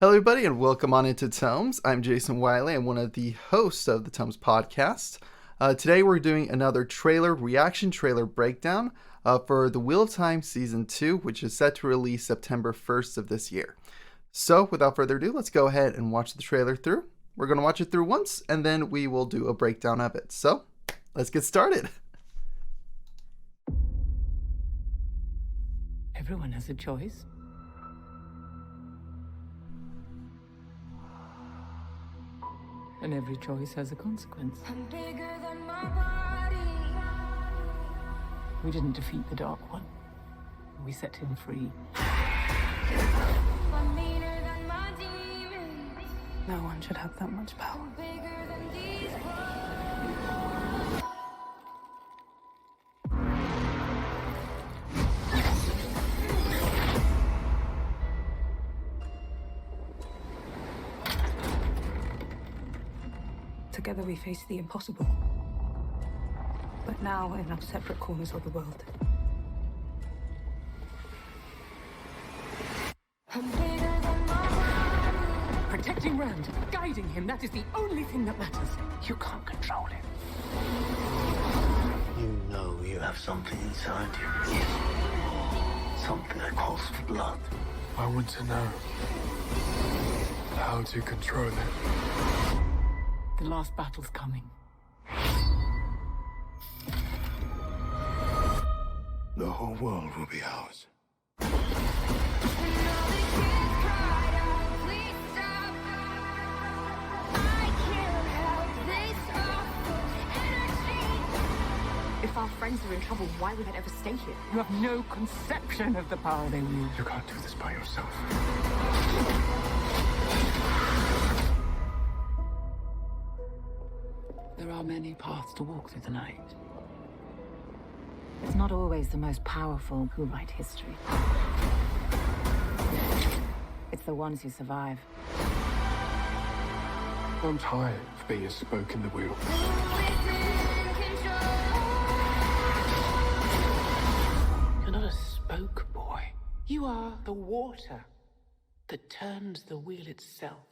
Hello, everybody, and welcome on into Tomes. I'm Jason Wiley. I'm one of the hosts of the Tomes podcast. Today, we're doing another reaction trailer breakdown for The Wheel of Time Season 2, which is set to release September 1st of this year. So, without further ado, let's go ahead and watch the trailer through. We're going to watch it through once, and then we will do a breakdown of it. So, let's get started. Everyone has a choice. And every choice has a consequence. I'm bigger than my body. We didn't defeat the Dark One. We set him free. I'm meaner than my demons. No one should have that much power. I'm bigger than these Together we face the impossible. But now in our separate corners of the world. I'm bigger than my body. Protecting Rand, guiding him, that is the only thing that matters. You can't control him. You know you have something inside you. Something that calls for blood. I want to know how to control it. The last battle's coming. The whole world will be ours. And all the kids cried out, please stop. I can't help this awful energy. If our friends are in trouble, why would I ever stay here? You have no conception of the power they wield. You can't do this by yourself. There are many paths to walk through the night. It's not always the most powerful who write history. It's the ones who survive. I'm tired of being a spoke in the wheel. Who is in control? You're not a spoke, boy. You are the water that turns the wheel itself.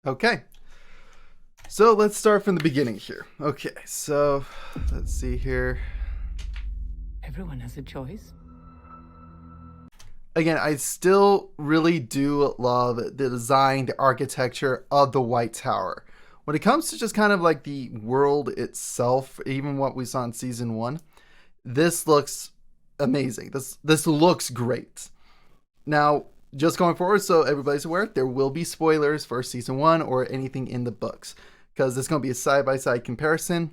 Okay. So let's start from the beginning here. Okay, so let's see here. Everyone has a choice. Again, I still really do love the design, the architecture of the White Tower. When it comes to just kind of like the world itself, even what we saw in season 1, this looks amazing. This looks great. Now, just going forward, so everybody's aware, there will be spoilers for season 1 or anything in the books, because it's going to be a side-by-side comparison,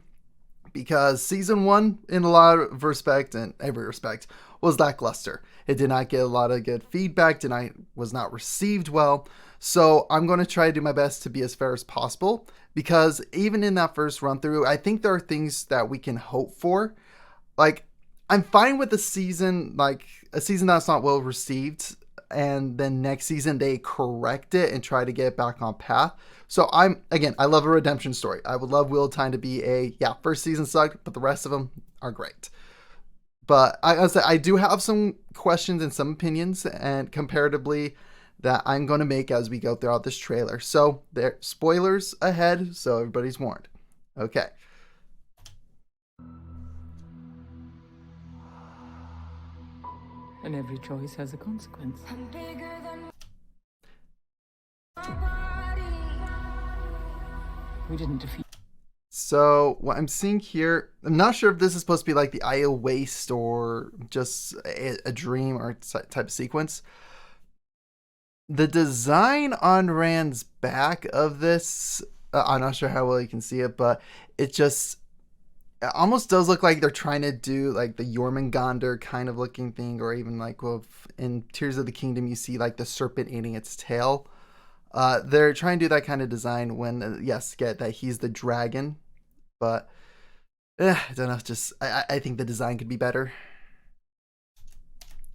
because season 1, in a lot of respect, and every respect, was lackluster. It did not get a lot of good feedback, was not received well, so I'm going to try to do my best to be as fair as possible, because even in that first run-through, I think there are things that we can hope for. Like, I'm fine with a season that's not well received, and then next season they correct it and try to get it back on path. So I love a redemption story. I would love Wheel of Time to be first season sucked, but the rest of them are great. But I do have some questions and some opinions, and comparatively, that I'm going to make as we go throughout this trailer. So there, spoilers ahead, so everybody's warned. Okay. And every choice has a consequence. I'm bigger than my body. We didn't defeat. So what I'm seeing here, I'm not sure if this is supposed to be like the Eye of Waste or just a dream or type of sequence. The design on Rand's back of this, I'm not sure how well you can see it, but it almost does look like they're trying to do like the Jormungandr kind of looking thing, or even like in Tears of the Kingdom, you see like the serpent eating its tail. They're trying to do that kind of design when, get that he's the dragon, but I don't know. I think the design could be better.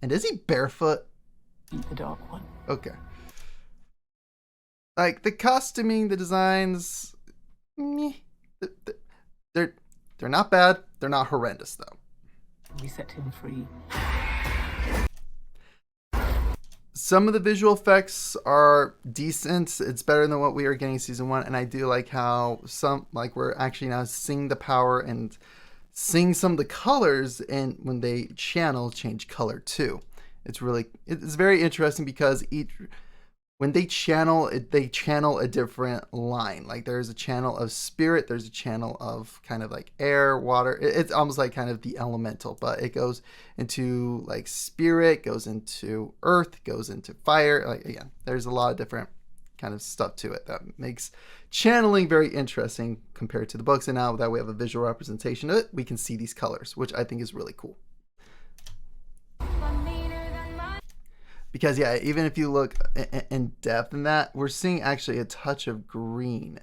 And is he barefoot? The Dark One. Okay. Like the costuming, the designs, they're not bad. They're not horrendous though. We set him free. Some of the visual effects are decent. It's better than what we were getting in season 1, and I do like how we're actually now seeing the power and seeing some of the colors, and when they change color too. It's very interesting because when they channel a different line. Like there's a channel of spirit, there's a channel of kind of like air, water. It's almost like kind of the elemental, but it goes into like spirit, goes into earth, goes into fire. Like again, there's a lot of different kind of stuff to it that makes channeling very interesting compared to the books. And now that we have a visual representation of it, we can see these colors, which I think is really cool. Because yeah, even if you look in depth in that, we're seeing actually a touch of green.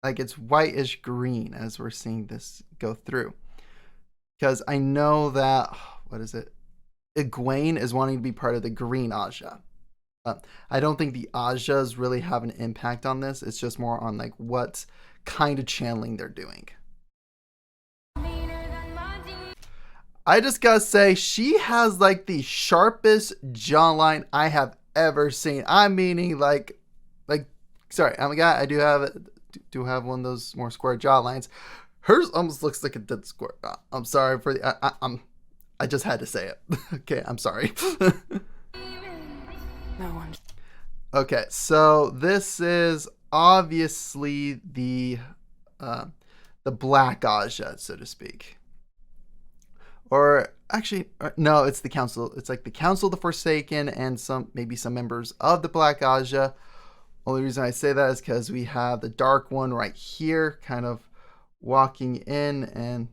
Like it's whitish green as we're seeing this go through. Because I know that, what is it? Egwene is wanting to be part of the green Aja. I don't think the Ajas really have an impact on this. It's just more on like what kind of channeling they're doing. I just gotta say, she has like the sharpest jawline I have ever seen. I'm meaning sorry, I'm a guy. I do have one of those more square jawlines. Hers almost looks like a dead square. I'm sorry for the. I just had to say it. Okay, I'm sorry. No one. Okay, so this is obviously the Black Aja, so to speak. Or actually, no, it's the Council. It's like the Council of the Forsaken and maybe some members of the Black Aja. Only reason I say that is because we have the Dark One right here, kind of walking in and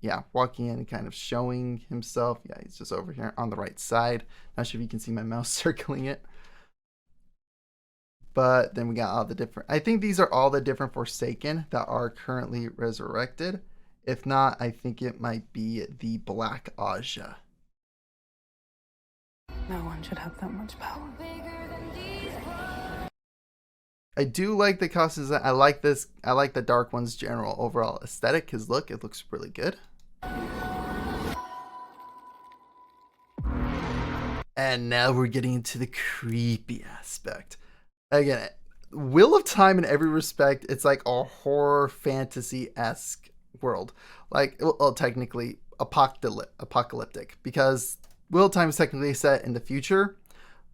kind of showing himself. Yeah, he's just over here on the right side. Not sure if you can see my mouse circling it. But then we got all the different. I think these are all the different Forsaken that are currently resurrected. If not, I think it might be the Black Aja. No one should have that much power. I do like the costumes. I like this. I like the Dark One's general overall aesthetic. His look, it looks really good. And now we're getting into the creepy aspect. Again, Wheel of Time in every respect, it's like a horror fantasy-esque world. Like, well, technically apocalyptic, because Wheel of Time is technically set in the future,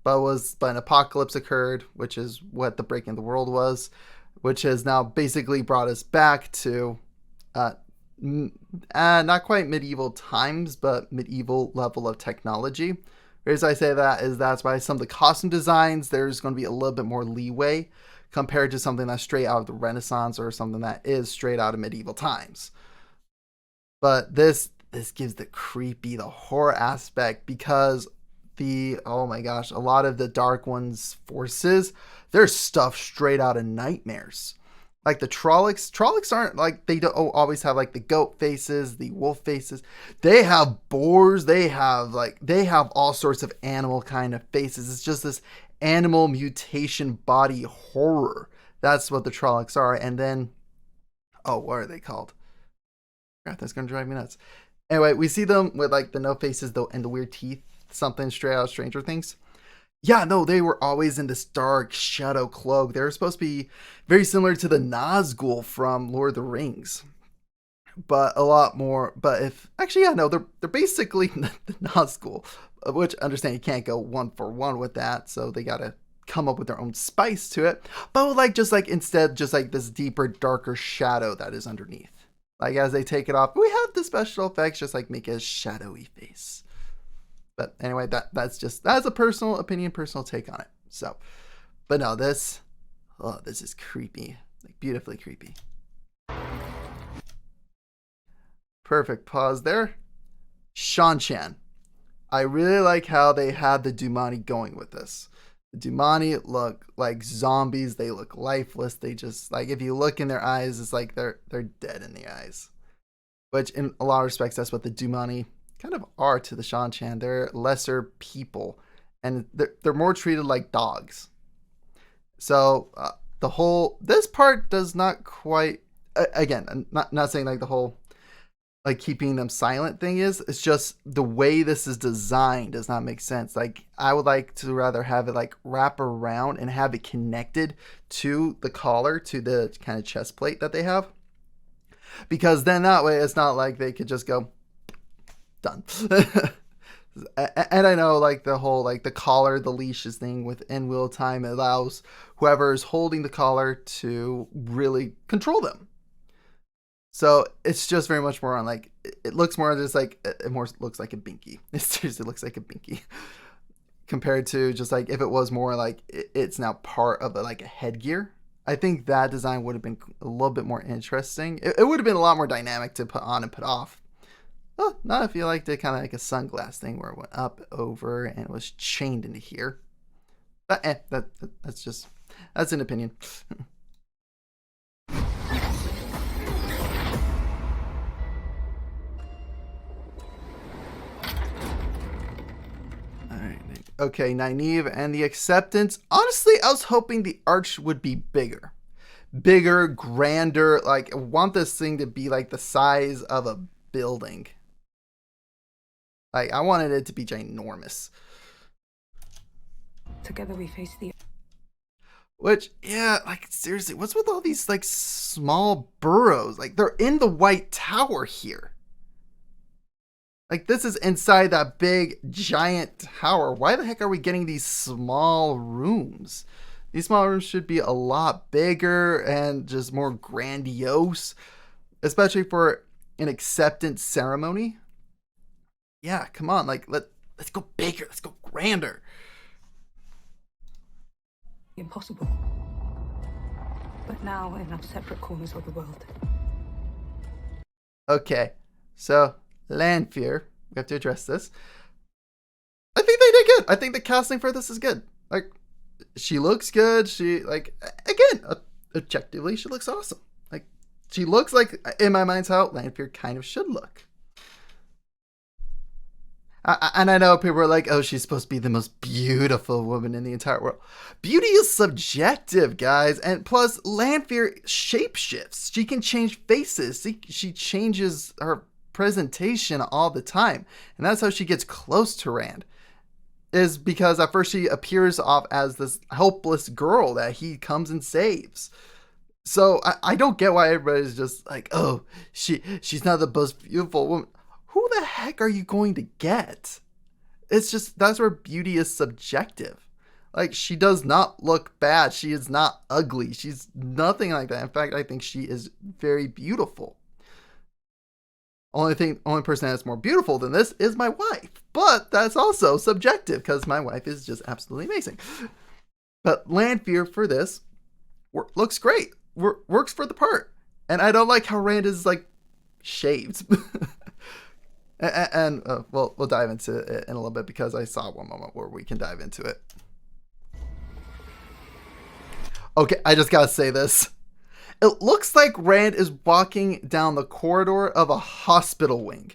but an apocalypse occurred, which is what the breaking of the world was, which has now basically brought us back to not quite medieval times, but medieval level of technology. The reason I say that is that's why some of the costume designs, there's going to be a little bit more leeway compared to something that's straight out of the Renaissance or something that is straight out of medieval times. But this gives the horror aspect, because oh my gosh, a lot of the Dark One's forces, they're stuff straight out of nightmares. Like the Trollocs aren't like, they don't always have like the goat faces, the wolf faces. They have boars. They have all sorts of animal kind of faces. It's just this animal mutation body horror. That's what the Trollocs are. And then, what are they called? God, that's gonna drive me nuts. Anyway, we see them with like the no faces though and the weird teeth, something straight out of Stranger Things. Yeah, no, they were always in this dark shadow cloak. They were supposed to be very similar to the Nazgul from Lord of the Rings, but a lot more. But they're basically the Nazgul, which understand you can't go one for one with that, so they gotta come up with their own spice to it. But instead this deeper, darker shadow that is underneath. Like as they take it off, we have the special effects just like make a shadowy face. But anyway, that's a personal opinion, personal take on it. So, but no, this is creepy, like beautifully creepy. Perfect pause there. Shan-chan. I really like how they had the Dumani going with this. The Dumani look like zombies. They look lifeless. They just like, if you look in their eyes, it's like they're dead in the eyes. Which in a lot of respects, that's what the Dumani kind of are to the Shan-chan. They're lesser people, and they're more treated like dogs. So this part does not quite. again, I'm not saying like the whole like keeping them silent thing is. It's just the way this is designed does not make sense. Like I would like to rather have it like wrap around and have it connected to the collar, to the kind of chest plate that they have, because then that way it's not like they could just go done. And I know like the whole like the collar, the leashes thing within wheel time allows whoever is holding the collar to really control them. So it's just very much more on like it looks more just like it more looks like a binky. It seriously looks like a binky compared to just like if it was more like it's now part of like a headgear. I think that design would have been a little bit more interesting. It would have been a lot more dynamic to put on and put off. Oh, not if you liked it kind of like a sunglass thing where it went up, over, and it was chained into here. But that's an opinion. Alright. Okay, Nynaeve and the Acceptance. Honestly, I was hoping the arch would be bigger. Bigger, grander. Like, I want this thing to be like the size of a building. Like, I wanted it to be ginormous. Together we face the... Which, yeah, like, seriously, what's with all these, like, small burrows? Like, they're in the White Tower here. Like, this is inside that big, giant tower. Why the heck are we getting these small rooms? These small rooms should be a lot bigger and just more grandiose, especially for an acceptance ceremony. Yeah, come on, like let's go bigger, let's go grander. impossible. But now in separate corners of the world. Okay, so Lanfear, we have to address this. I think they did good. I think the casting for this is good. Like, she looks good. She, like, again, objectively, she looks awesome. Like, she looks like, in my mind's how Lanfear kind of should look. And I know people are like, oh, she's supposed to be the most beautiful woman in the entire world. Beauty is subjective, guys. And plus, Lanfear shapeshifts. She can change faces. She changes her presentation all the time. And that's how she gets close to Rand. Is because at first she appears off as this helpless girl that he comes and saves. So I don't get why everybody's just like, oh, she's not the most beautiful woman. Who the heck are you going to get? It's just, that's where beauty is subjective. Like, she does not look bad. She is not ugly. She's nothing like that. In fact, I think she is very beautiful. Only person that's more beautiful than this is my wife. But that's also subjective because my wife is just absolutely amazing. But Lanfear for this looks great. Works for the part. And I don't like how Rand is like shaved. And we'll dive into it in a little bit because I saw one moment where we can dive into it. Okay, I just gotta say this. It looks like Rand is walking down the corridor of a hospital wing.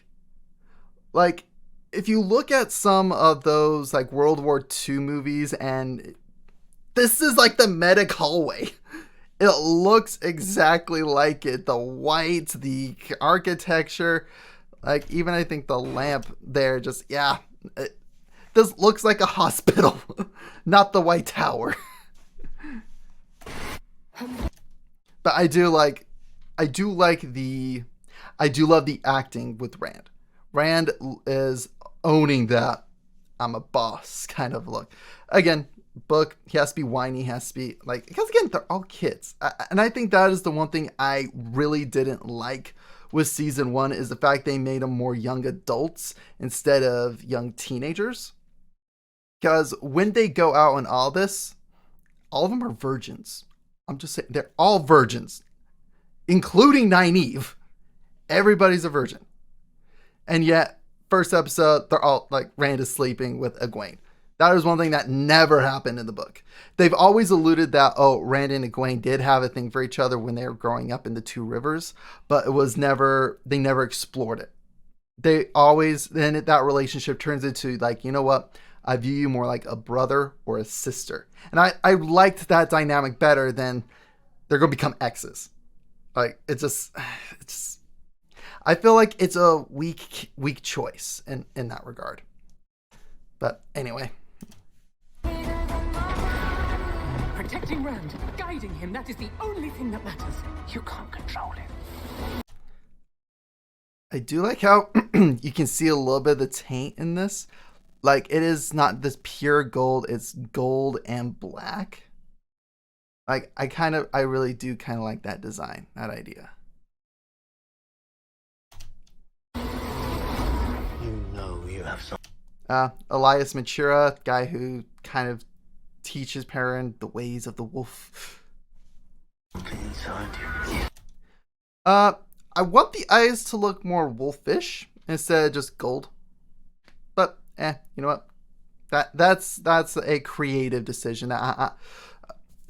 Like, if you look at some of those like World War II movies, and this is like the medic hallway. It looks exactly like it. The white, the architecture. Like, even I think the lamp there just, yeah. This looks like a hospital, not the White Tower. But I do love the acting with Rand. Rand is owning that I'm a boss kind of look. Again, book, he has to be whiny, he has to be like, because again, they're all kids. And I think that is the one thing I really didn't like with season 1 is the fact they made them more young adults instead of young teenagers. Because when they go out and all this, all of them are virgins. I'm just saying, they're all virgins, including Nynaeve. Everybody's a virgin. And yet, first episode, they're all like, Rand is sleeping with Egwene. That is one thing that never happened in the book. They've always alluded that, oh, Rand and Egwene did have a thing for each other when they were growing up in the Two Rivers, but they never explored it. They always, then that relationship turns into like, you know what? I view you more like a brother or a sister. And I liked that dynamic better than they're going to become exes. Like it's I feel like it's a weak choice in that regard. But anyway, Protecting Rand, guiding him, that is the only thing that matters. You can't control him. I do like how you can see a little bit of the taint in this. Like it is not this pure gold, it's gold and black. Like I really do kind of like that design, that idea. You know you have something Elias Matura, guy who kind of teaches Perrin the ways of the wolf. inside you. I want the eyes to look more wolfish instead of just gold. But you know what? That's a creative decision. A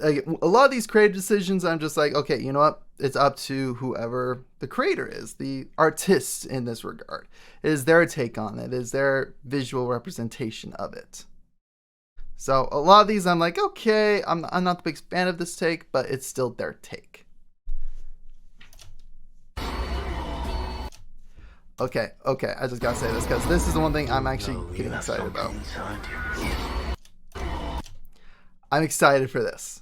lot of these creative decisions, I'm just like, okay, you know what? It's up to whoever the creator is, the artist in this regard. It is their take on it. It is their visual representation of it. So a lot of these, I'm like, okay, I'm not the biggest fan of this take, but it's still their take. Okay, I just gotta say this because this is the one thing I'm actually getting excited about. I'm excited for this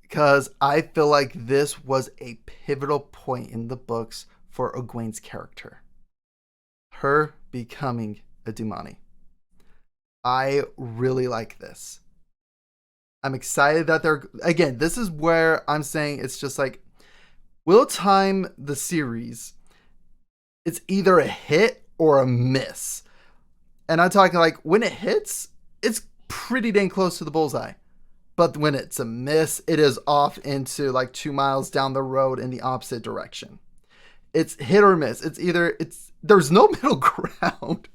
because I feel like this was a pivotal point in the books for Egwene's character. Her becoming a Dumani. I really like this. I'm excited that again, this is where I'm saying it's just like, we'll time the series. It's either a hit or a miss. And I'm talking like when it hits, it's pretty dang close to the bullseye. But when it's a miss, it is off into like 2 miles down the road in the opposite direction. It's hit or miss. There's no middle ground.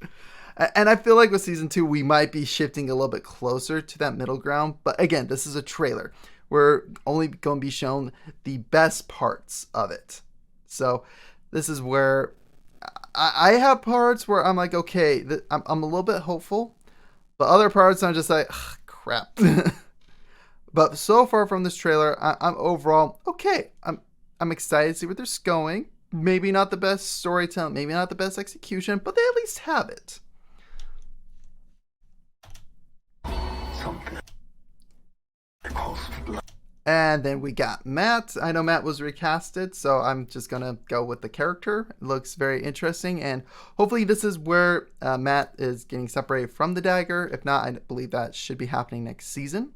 And I feel like with season 2, we might be shifting a little bit closer to that middle ground. But again, this is a trailer. We're only going to be shown the best parts of it. So this is where I have parts where I'm like, okay, I'm a little bit hopeful. But other parts, I'm just like, crap. But so far from this trailer, I'm overall okay. I'm excited to see where they're going. Maybe not the best storytelling, maybe not the best execution, but they at least have it. Something that calls for blood. And then we got Matt. I know Matt was recasted, so I'm just going to go with the character. It looks very interesting, and hopefully this is where Matt is getting separated from the dagger. If not, I believe that should be happening next season.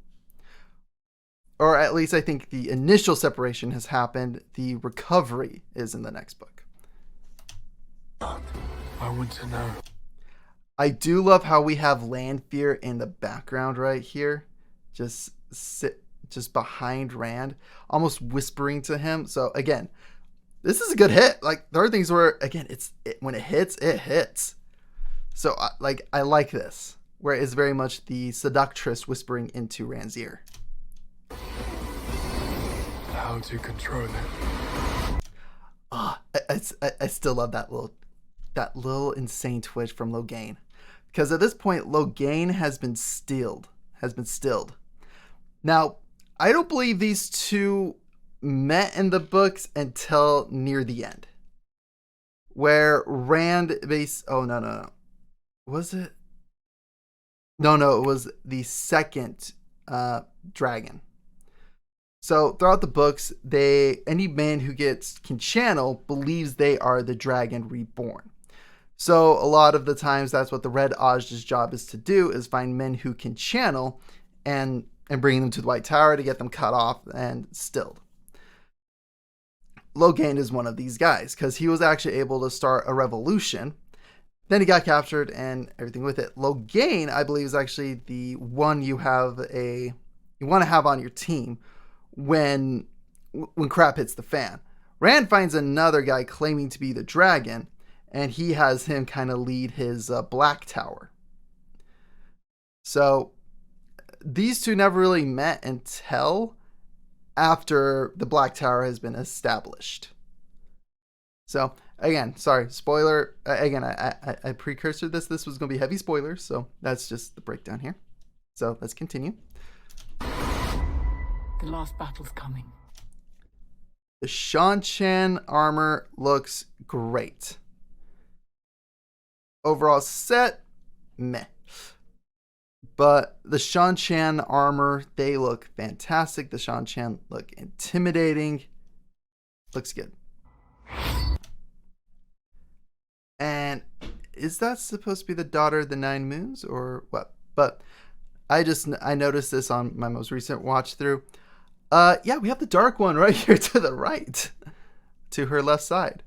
Or at least I think the initial separation has happened. The recovery is in the next book. I want to know. I do love how we have Lanfear in the background right here. Just behind Rand, almost whispering to him. So again, this is a good hit. Like there are things where again, when it hits, it hits. So I like this, where it's very much the seductress whispering into Rand's ear. How to control it. I still love that little insane twitch from Logain, because at this point Logain has been stilled. Now, I don't believe these two met in the books until near the end, where Rand no. Was it? No, it was the second dragon. So throughout the books, any man who can channel believes they are the dragon reborn. So a lot of the times, that's what the Red Aj's job is to do, is find men who can channel and bring them to the White Tower to get them cut off and stilled. Logain is one of these guys because he was actually able to start a revolution. Then he got captured and everything with it. Logain, I believe, is actually the one you want to have on your team when crap hits the fan. Rand finds another guy claiming to be the dragon, and he has him kind of lead his Black Tower. So these two never really met until after the Black Tower has been established. So again, sorry, spoiler. Again, I precursored this. This was going to be heavy spoilers, so that's just the breakdown here. So let's continue. The last battle's coming. The Shan armor looks great. Overall set, meh. But the Shan armor, they look fantastic. The Shan look intimidating. Looks good. And is that supposed to be the daughter of the Nine Moons or what? But I noticed this on my most recent watch through. Yeah, we have the dark one right here to the right, to her left side.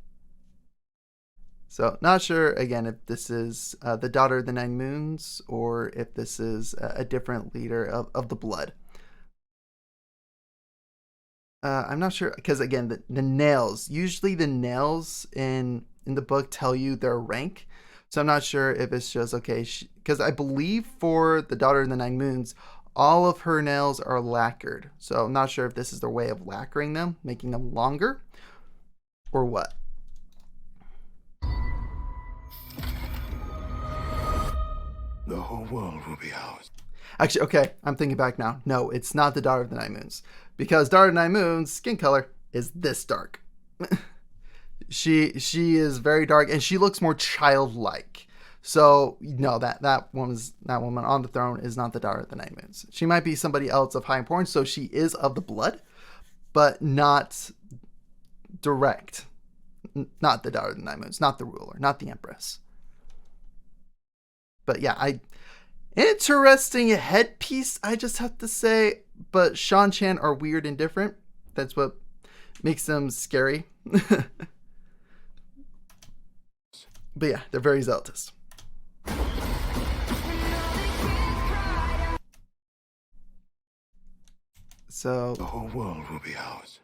So not sure again if this is the daughter of the Nine Moons or if this is a different leader of the Blood. I'm not sure because again the nails. Usually the nails in the book tell you their rank. So I'm not sure if it's just okay because I believe for the daughter of the Nine Moons, all of her nails are lacquered. So I'm not sure if this is their way of lacquering them, making them longer, or what. The whole world will be ours. Actually, okay, I'm thinking back now. No, it's not the daughter of the Nine Moons. Because daughter of the Nine Moons, skin color is this dark. she is very dark and she looks more childlike. So no, that woman on the throne is not the daughter of the Nine Moons. She might be somebody else of high importance, so she is of the Blood, but not direct. Not the daughter of the Nine Moons, not the ruler, not the Empress. But yeah, interesting headpiece, I just have to say. But Shan are weird and different. That's what makes them scary. But yeah, they're very zealotous. So The whole world will be ours.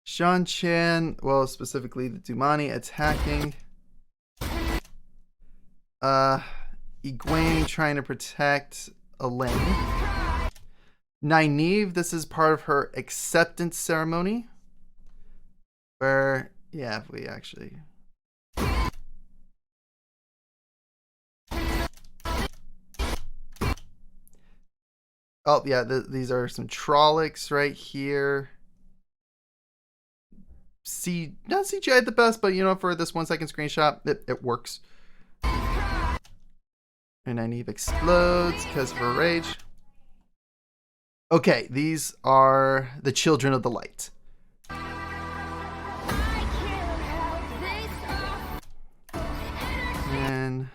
Shan, well, specifically the Dumani attacking. Egwene trying to protect Elaine. Nynaeve, this is part of her acceptance ceremony. Where, yeah, if we actually... Oh, yeah, these are some Trollocs right here. Not CGI the best, but you know, for this 1 second screenshot, it works. And Nynaeve explodes because of her rage. Okay, these are the Children of the Light. And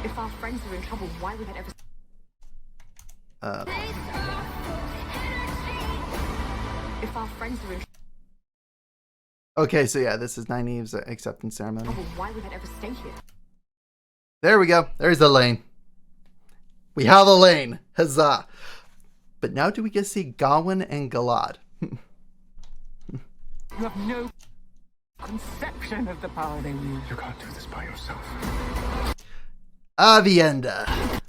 If our friends are in trouble, why would that ever... If our friends are in okay, so yeah, this is Nynaeve's acceptance ceremony. trouble, why would that ever stay here? There we go. There's the lane. We have a lane. Huzzah. But now do we get to see Gawain and Galad? You have no conception of the power they wield. You can't do this by yourself. Avienda.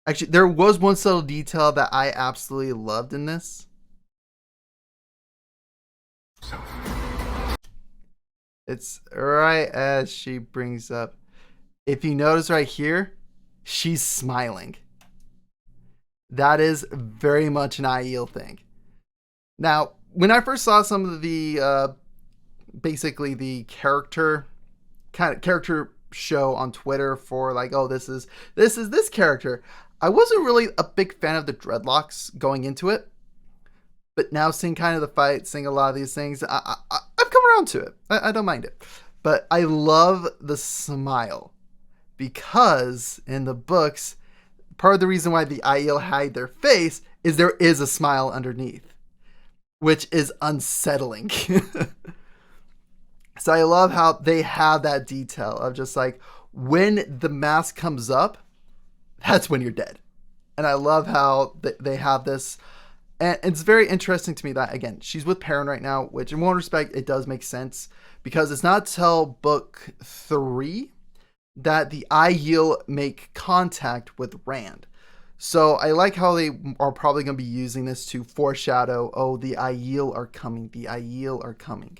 Actually, there was one subtle detail that I absolutely loved in this. It's right as she brings up. If you notice right here, she's smiling. That is very much an Aiel thing. Now, when I first saw some of the, basically the character show on Twitter for like, oh, this is this character, I wasn't really a big fan of the dreadlocks going into it. But now seeing kind of the fight, seeing a lot of these things, I've come around to it. I don't mind it. But I love the smile. Because in the books, part of the reason why the Aiel hide their face is there is a smile underneath. Which is unsettling. So I love how they have that detail of just like, when the mask comes up, that's when you're dead. And I love how they have this... And it's very interesting to me that, again, she's with Perrin right now, which in one respect, it does make sense. Because it's not till book 3 that the Aiel make contact with Rand. So I like how they are probably going to be using this to foreshadow, oh, the Aiel are coming. The Aiel are coming.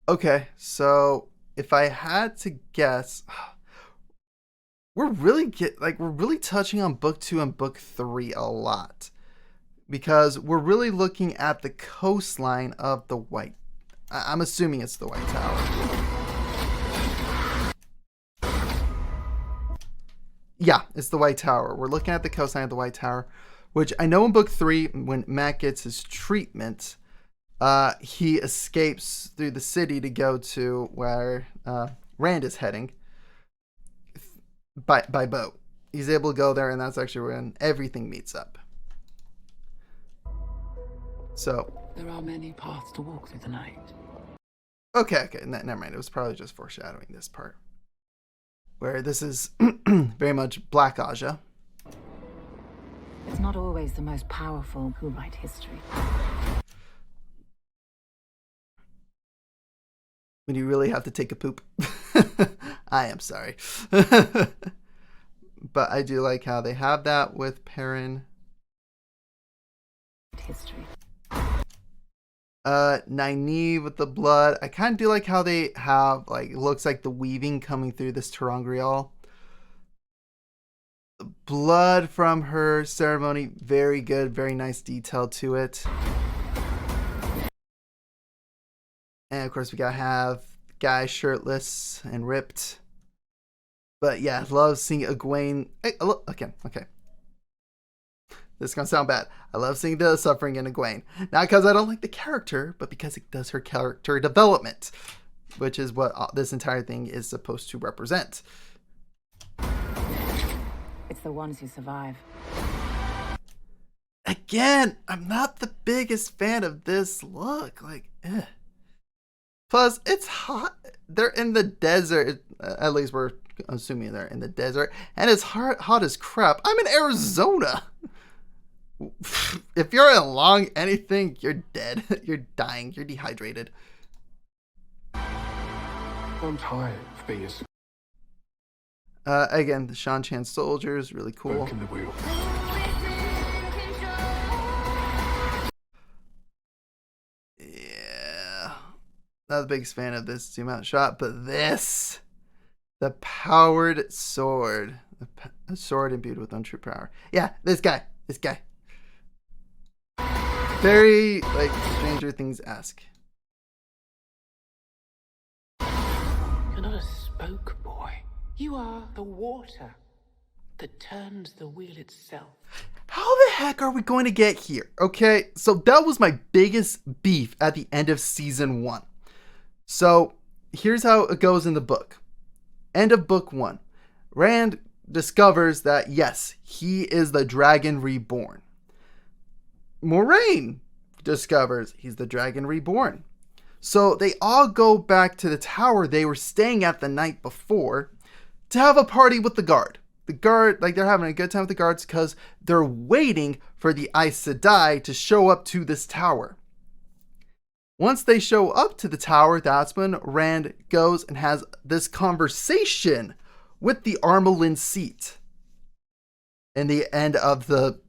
Okay, so if I had to guess, we're really touching on book 2 and book 3 a lot because we're really looking at the coastline of the White. I'm assuming it's the White Tower. Yeah, it's the White Tower. We're looking at the coastline of the White Tower, which I know in book 3, when Matt gets his treatment, he escapes through the city to go to where Rand is heading by boat. He's able to go there, and that's actually when everything meets up. So, There are many paths to walk through the night. okay, never mind. It was probably just foreshadowing this part. Where this is very much Black Aja. It's not always the most powerful who write history. When you really have to take a poop. I am sorry. But I do like how they have that with Perrin. History. Nynaeve with the blood. I kind of do like how they have, like, it looks like the weaving coming through this ter'angreal. The blood from her ceremony, very good, very nice detail to it. And of course we gotta have the guy shirtless and ripped. But yeah, love seeing Egwene. Okay. This is gonna sound bad. I love seeing the suffering in Egwene. Not because I don't like the character, but because it does her character development, which is what this entire thing is supposed to represent. It's the ones who survive. Again, I'm not the biggest fan of this look. Plus, it's hot. They're in the desert. At least we're assuming they're in the desert. And it's hot as crap. I'm in Arizona. If you're along anything, you're dead. You're dying. You're dehydrated. I'm tired of being Again, the Shan Chan soldiers, really cool. spoke in the wheel. Yeah. Not the biggest fan of this zoom out shot, but this. The powered sword. A sword imbued with untrue power. Yeah, this guy. Very, like, Stranger Things-esque. You're not a spoke boy. You are the water that turns the wheel itself. How the heck are we going to get here? Okay, so that was my biggest beef at the end of season 1. So here's how it goes in the book. End of book 1. Rand discovers that, yes, he is the dragon reborn. Moraine discovers he's the dragon reborn. So they all go back to the tower they were staying at the night before to have a party with the guard. The guard, like, they're having a good time with the guards because they're waiting for the Aes Sedai to show up to this tower. Once they show up to the tower, that's when Rand goes and has this conversation with the Armelin seat. In the end of the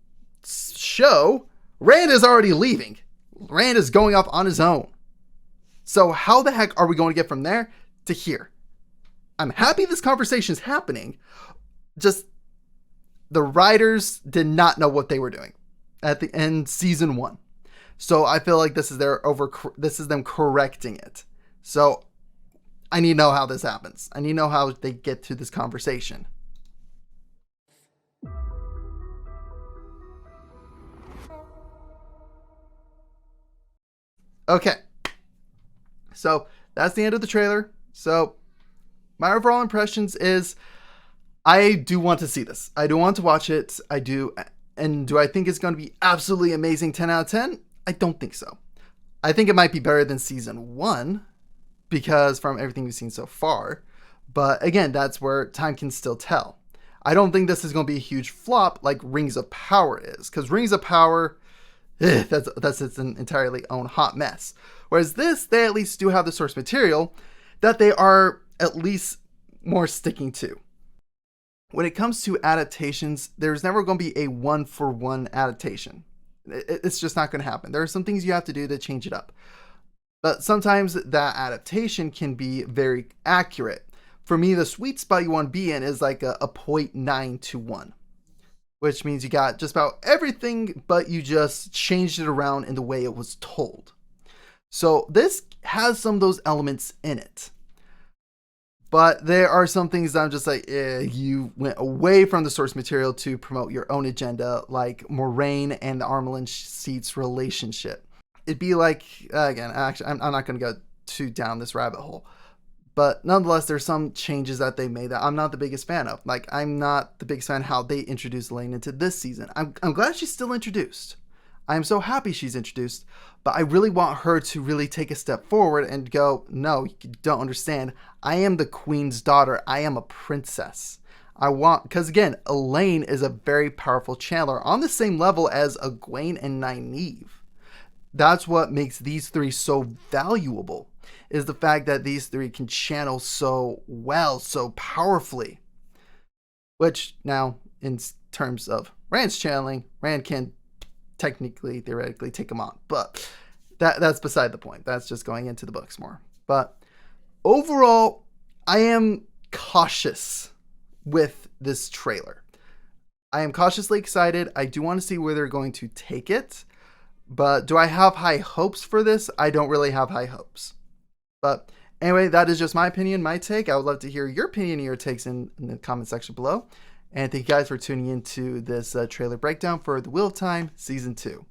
show, Rand is already leaving. Rand is going off on his own. So how the heck are we going to get from there to here? I'm happy this conversation is happening. Just the writers did not know what they were doing at the end season 1. So I feel like this is them correcting it. So I need to know how this happens. I need to know how they get to this conversation. Okay. So that's the end of the trailer. So my overall impressions is I do want to see this. I do want to watch it. I do. And do I think it's going to be absolutely amazing 10 out of 10? I don't think so. I think it might be better than season 1 because from everything we've seen so far. But again, that's where time can still tell. I don't think this is going to be a huge flop like Rings of Power is, because Rings of Power, that's its an entirely own hot mess. Whereas this, they at least do have the source material that they are at least more sticking to. When it comes to adaptations, there's never going to be a one-for-one adaptation. It's just not going to happen. There are some things you have to do to change it up. But sometimes that adaptation can be very accurate. For me, the sweet spot you want to be in is like a 0.9 to 1, which means you got just about everything, but you just changed it around in the way it was told. So this has some of those elements in it. But there are some things that I'm just like, you went away from the source material to promote your own agenda, like Moraine and the Armelin Seats relationship. It'd be like, again, actually, I'm not going to go too down this rabbit hole. But nonetheless, there's some changes that they made that I'm not the biggest fan of. Like, I'm not the biggest fan of how they introduced Elaine into this season. I'm glad she's still introduced. I'm so happy she's introduced, but I really want her to really take a step forward and go, no, you don't understand. I am the queen's daughter. I am a princess. Because again, Elaine is a very powerful channeler on the same level as Egwene and Nynaeve. That's what makes these three so valuable, is the fact that these three can channel so well, so powerfully. Which now, in terms of Rand's channeling, Rand can technically, theoretically take them on. But that's beside the point. That's just going into the books more. But overall, I am cautious with this trailer. I am cautiously excited. I do want to see where they're going to take it. But do I have high hopes for this? I don't really have high hopes. But anyway, that is just my opinion, my take. I would love to hear your opinion and your takes in the comment section below. And thank you guys for tuning into this trailer breakdown for The Wheel of Time Season 2.